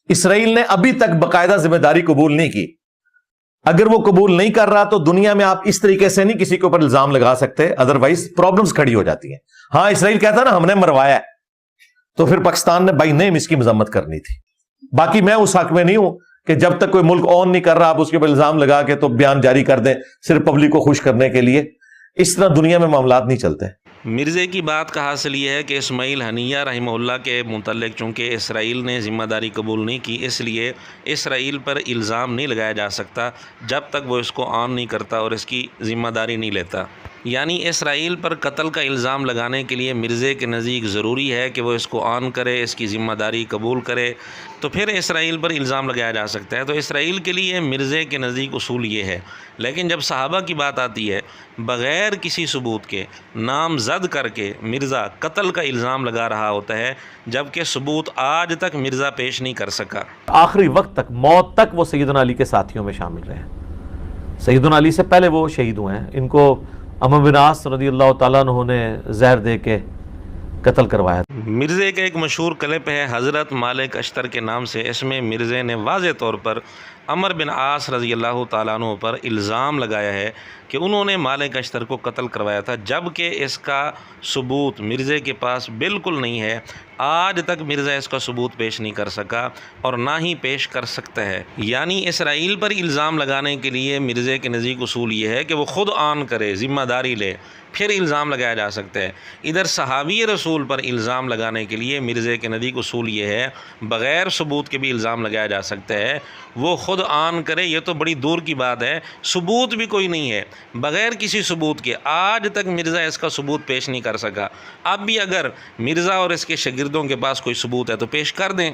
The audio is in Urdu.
اسرائیل نے ابھی تک باقاعدہ ذمہ داری قبول نہیں کی. اگر وہ قبول نہیں کر رہا تو دنیا میں آپ اس طریقے سے نہیں کسی کے اوپر الزام لگا سکتے, ادروائز پرابلمز کھڑی ہو جاتی ہیں. ہاں اسرائیل کہتا ہے نا ہم نے مروایا ہے, تو پھر پاکستان نے بائی نیم اس کی مذمت کرنی تھی. باقی میں اس حق میں نہیں ہوں کہ جب تک کوئی ملک آن نہیں کر رہا آپ اس کے اوپر الزام لگا کے تو بیان جاری کر دیں صرف پبلک کو خوش کرنے کے لیے. اس طرح دنیا میں معاملات نہیں چلتے. مرزے کی بات کا حاصل یہ ہے کہ اسماعیل ہنیہ رحمہ اللہ کے متعلق چونکہ اسرائیل نے ذمہ داری قبول نہیں کی, اس لیے اسرائیل پر الزام نہیں لگایا جا سکتا جب تک وہ اس کو آن نہیں کرتا اور اس کی ذمہ داری نہیں لیتا. یعنی اسرائیل پر قتل کا الزام لگانے کے لیے مرزے کے نزدیک ضروری ہے کہ وہ اس کو آن کرے, اس کی ذمہ داری قبول کرے, تو پھر اسرائیل پر الزام لگایا جا سکتا ہے. تو اسرائیل کے لیے مرزے کے نزدیک اصول یہ ہے. لیکن جب صحابہ کی بات آتی ہے, بغیر کسی ثبوت کے نامزد کر کے مرزا قتل کا الزام لگا رہا ہوتا ہے, جبکہ ثبوت آج تک مرزا پیش نہیں کر سکا. آخری وقت تک, موت تک وہ سیدنا علی کے ساتھیوں میں شامل رہے. سیدنا علی سے پہلے وہ شہید ہوئے ہیں. ان کو عمرو بن عاص رضی اللہ تعالیٰ عنہ نے زہر دے کے قتل کروایا. مرزے کا ایک مشہور کلپ ہے حضرت مالک اشتر کے نام سے. اس میں مرزے نے واضح طور پر عمرو بن عاص رضی اللہ تعالیٰ عنہ پر الزام لگایا ہے کہ انہوں نے مالک اشتر کو قتل کروایا تھا, جبکہ اس کا ثبوت مرزے کے پاس بالکل نہیں ہے. آج تک مرزا اس کا ثبوت پیش نہیں کر سکا اور نہ ہی پیش کر سکتا ہے. یعنی اسرائیل پر الزام لگانے کے لیے مرزے کے نزدیک اصول یہ ہے کہ وہ خود آن کرے, ذمہ داری لے, پھر الزام لگایا جا سکتا ہے. ادھر صحابی رسول پر الزام لگانے کے لیے مرزے کے نزدیک اصول یہ ہے بغیر ثبوت کے بھی الزام لگایا جا سکتا ہے. وہ خود آن کرے, یہ تو بڑی دور کی بات ہے, ثبوت بھی کوئی نہیں ہے, بغیر کسی ثبوت کے آج تک مرزا اس کا ثبوت پیش نہیں کر سکا. اب بھی اگر مرزا اور اس کے شاگردوں کے پاس کوئی ثبوت ہے تو پیش کر دیں.